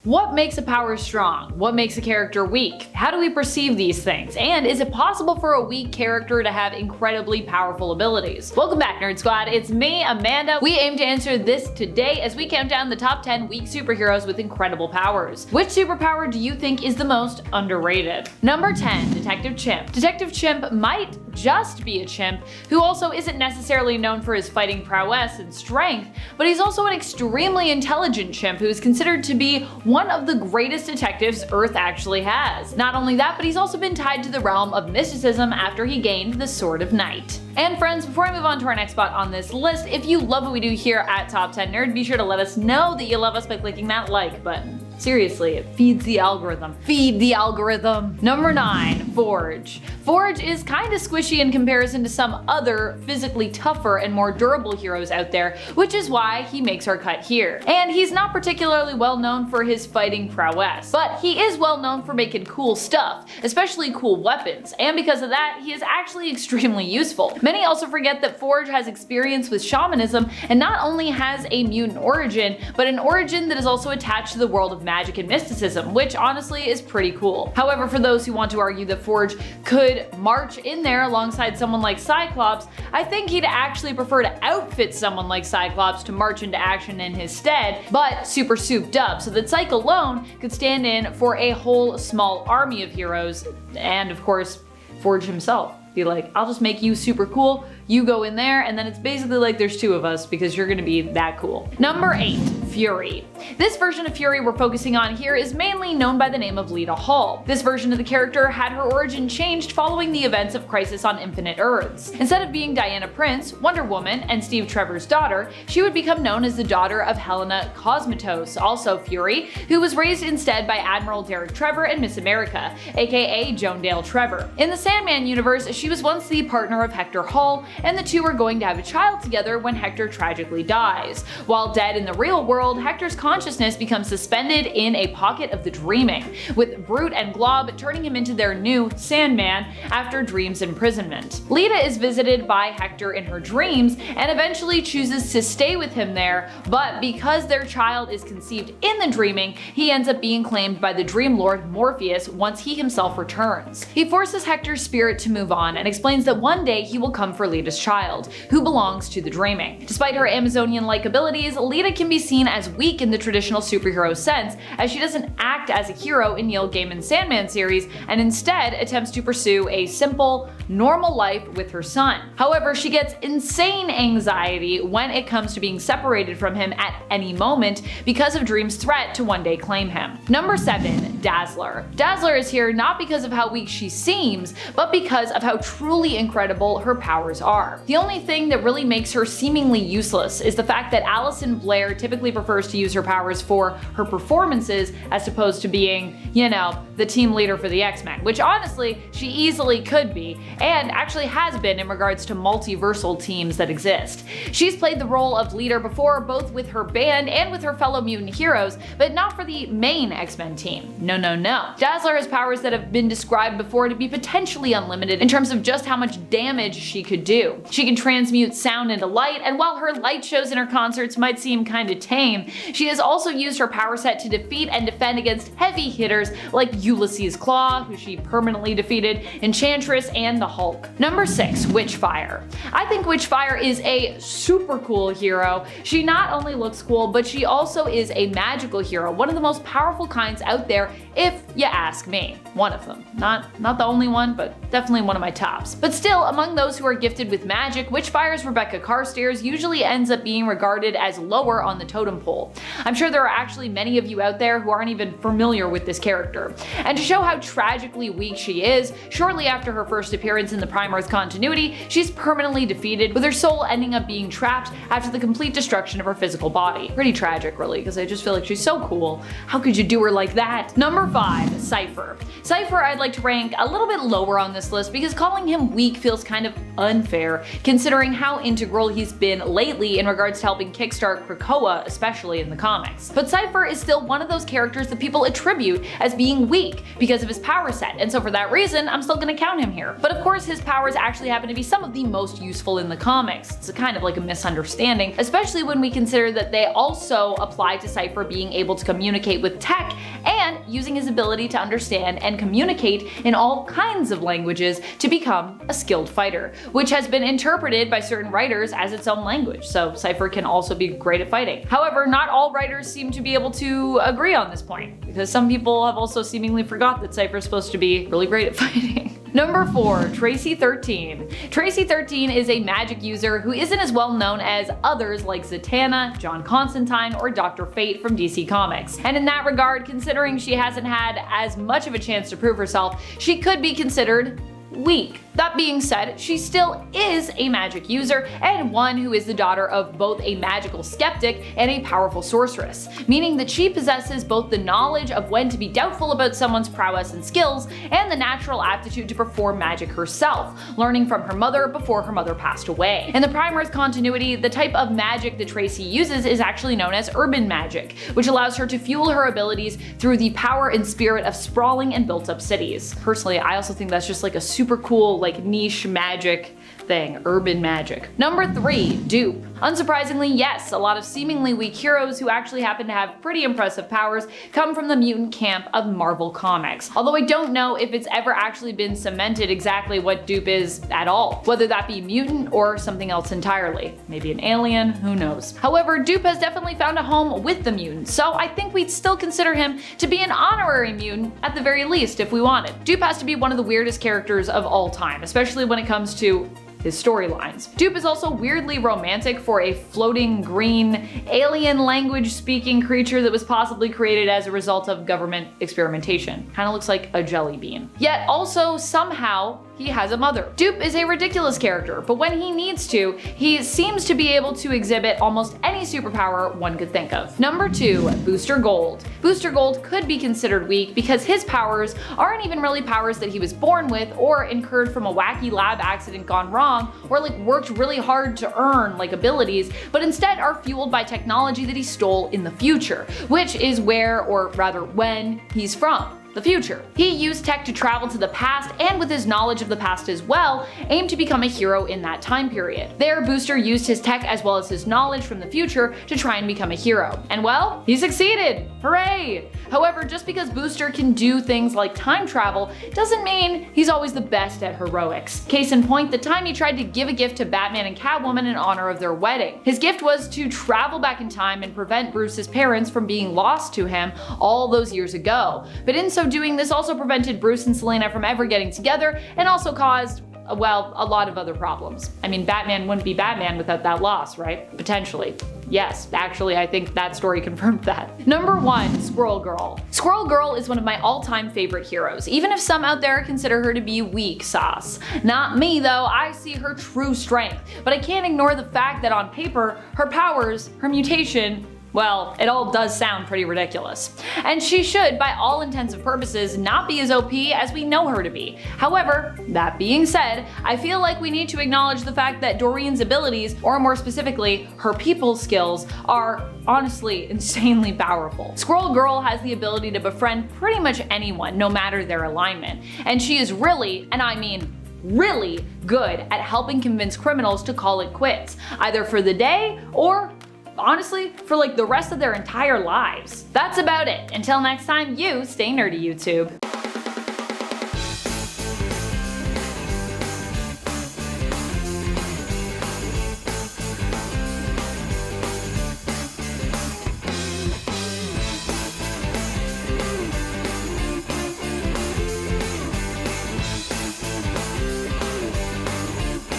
What makes a power strong? What makes a character weak? How do we perceive these things? And is it possible for a weak character to have incredibly powerful abilities? Welcome back, Nerd Squad. It's me, Amanda. We aim to answer this today as we count down the top 10 weak superheroes with incredible powers. Which superpower do you think is the most underrated? Number 10, Detective Chimp. Detective Chimp might just be a chimp who also isn't necessarily known for his fighting prowess and strength, but he's also an extremely intelligent chimp who is considered to be one of the greatest detectives Earth actually has. Not only that, but he's also been tied to the realm of mysticism after he gained the Sword of Night. And friends, before I move on to our next spot on this list, if you love what we do here at Top 10 Nerd, be sure to let us know that you love us by clicking that like button. Seriously, it feeds the algorithm. Feed the algorithm. Number 9, Forge. Forge is kinda squishy in comparison to some other physically tougher and more durable heroes out there, which is why he makes our cut here. And he's not particularly well known for his fighting prowess, but he is well known for making cool stuff, especially cool weapons, and because of that, he is actually extremely useful. Many also forget that Forge has experience with shamanism and not only has a mutant origin, but an origin that is also attached to the world of magic and mysticism, which honestly is pretty cool. However, for those who want to argue that Forge could march in there alongside someone like Cyclops, I think he'd actually prefer to outfit someone like Cyclops to march into action in his stead, but super souped up so that Cyc alone could stand in for a whole small army of heroes, and of course, Forge himself. Be like, I'll just make you super cool, you go in there, and then it's basically like there's two of us because you're gonna be that cool. Number 8, Fury. This version of Fury we're focusing on here is mainly known by the name of Lita Hall. This version of the character had her origin changed following the events of Crisis on Infinite Earths. Instead of being Diana Prince, Wonder Woman, and Steve Trevor's daughter, she would become known as the daughter of Helena Cosmatos, also Fury, who was raised instead by Admiral Derek Trevor and Miss America, aka Joan Dale Trevor. In the Sandman universe, she was once the partner of Hector Hall, and the two are going to have a child together when Hector tragically dies. While dead in the real world, Hector's consciousness becomes suspended in a pocket of the Dreaming, with Brute and Glob turning him into their new Sandman after Dream's imprisonment. Lita is visited by Hector in her dreams and eventually chooses to stay with him there, but because their child is conceived in the Dreaming, he ends up being claimed by the Dream Lord Morpheus once he himself returns. He forces Hector's spirit to move on and explains that one day he will come for Lita's child, who belongs to the Dreaming. Despite her Amazonian-like abilities, Lita can be seen as weak in the traditional superhero sense, as she doesn't act as a hero in Neil Gaiman's Sandman series and instead attempts to pursue a simple, normal life with her son. However, she gets insane anxiety when it comes to being separated from him at any moment because of Dream's threat to one day claim him. Number 7, Dazzler. Dazzler is here not because of how weak she seems, but because of how truly incredible her powers are. The only thing that really makes her seemingly useless is the fact that Alison Blair typically prefers to use her powers for her performances as opposed to being, you know, the team leader for the X-Men, which honestly, she easily could be, and actually has been in regards to multiversal teams that exist. She's played the role of leader before, both with her band and with her fellow mutant heroes, but not for the main X-Men team. No, no, no. Dazzler has powers that have been described before to be potentially unlimited in terms of just how much damage she could do. She can transmute sound into light, and while her light shows in her concerts might seem kinda tame, she has also used her power set to defeat and defend against heavy hitters like Ulysses Claw, who she permanently defeated, Enchantress, and the Hulk. Number 6, Witchfire. I think Witchfire is a super cool hero. She not only looks cool, but she also is a magical hero, one of the most powerful kinds out there if you ask me. One of them. Not the only one, but definitely one of my tops. But still, among those who are gifted with magic, Witchfire's Rebecca Carstairs usually ends up being regarded as lower on the totem pole. I'm sure there are actually many of you out there who aren't even familiar with this character. And to show how tragically weak she is, shortly after her first appearance in the Prime Earth continuity, she's permanently defeated, with her soul ending up being trapped after the complete destruction of her physical body. Pretty tragic, really, because I just feel like she's so cool. How could you do her like that? Number 5, Cypher. Cypher I'd like to rank a little bit lower on this list because calling him weak feels kind of unfair considering how integral he's been lately in regards to helping kickstart Krakoa, especially in the comics. But Cypher is still one of those characters that people attribute as being weak because of his power set, and so for that reason, I'm still gonna count him here. But of course, his powers actually happen to be some of the most useful in the comics. It's kind of like a misunderstanding, especially when we consider that they also apply to Cypher being able to communicate with tech and using his ability to understand and communicate in all kinds of languages to become a skilled fighter, which has been interpreted by certain writers as its own language, so Cypher can also be great at fighting. However, not all writers seem to be able to agree on this point, because some people have also seemingly forgot that Cypher is supposed to be really great at fighting. Number 4, Tracy 13. Tracy 13 is a magic user who isn't as well known as others like Zatanna, John Constantine, or Dr. Fate from DC Comics. And in that regard, considering she hasn't had as much of a chance to prove herself, she could be considered weak. That being said, she still is a magic user and one who is the daughter of both a magical skeptic and a powerful sorceress, meaning that she possesses both the knowledge of when to be doubtful about someone's prowess and skills and the natural aptitude to perform magic herself, learning from her mother before her mother passed away. In the Prime's continuity, the type of magic that Tracy uses is actually known as urban magic, which allows her to fuel her abilities through the power and spirit of sprawling and built-up cities. Personally, I also think that's just like a super cool, like niche magic thing, urban magic. Number 3, Dupe. Unsurprisingly, yes, a lot of seemingly weak heroes who actually happen to have pretty impressive powers come from the mutant camp of Marvel Comics. Although I don't know if it's ever actually been cemented exactly what Dupe is at all, whether that be mutant or something else entirely. Maybe an alien, who knows. However, Dupe has definitely found a home with the mutants, so I think we'd still consider him to be an honorary mutant at the very least if we wanted. Dupe has to be one of the weirdest characters of all time, especially when it comes to his storylines. Dupe is also weirdly romantic for a floating green alien language speaking creature that was possibly created as a result of government experimentation. Kinda looks like a jelly bean. Yet also somehow he has a mother. Dupe is a ridiculous character, but when he needs to, he seems to be able to exhibit almost any superpower one could think of. Number 2, Booster Gold. Booster Gold could be considered weak because his powers aren't even really powers that he was born with or incurred from a wacky lab accident gone wrong, or like worked really hard to earn like abilities, but instead are fueled by technology that he stole in the future, which is where, or rather when, he's from. The future. He used tech to travel to the past and with his knowledge of the past as well, aimed to become a hero in that time period. There, Booster used his tech as well as his knowledge from the future to try and become a hero. And well, he succeeded! Hooray! However, just because Booster can do things like time travel doesn't mean he's always the best at heroics. Case in point, the time he tried to give a gift to Batman and Catwoman in honor of their wedding. His gift was to travel back in time and prevent Bruce's parents from being lost to him all those years ago. But in so doing, this also prevented Bruce and Selina from ever getting together and also caused, well, a lot of other problems. I mean, Batman wouldn't be Batman without that loss, right? Potentially. Yes, actually, I think that story confirmed that. Number 1, Squirrel Girl. Squirrel Girl is one of my all-time favorite heroes, even if some out there consider her to be weak sauce. Not me though, I see her true strength, but I can't ignore the fact that on paper, her powers, her mutation, well, it all does sound pretty ridiculous. And she should, by all intents and purposes, not be as OP as we know her to be. However, that being said, I feel like we need to acknowledge the fact that Doreen's abilities, or more specifically, her people skills, are honestly insanely powerful. Squirrel Girl has the ability to befriend pretty much anyone, no matter their alignment. And she is really, and I mean really, good at helping convince criminals to call it quits, either for the day or honestly, for like the rest of their entire lives. That's about it. Until next time, you stay nerdy, YouTube.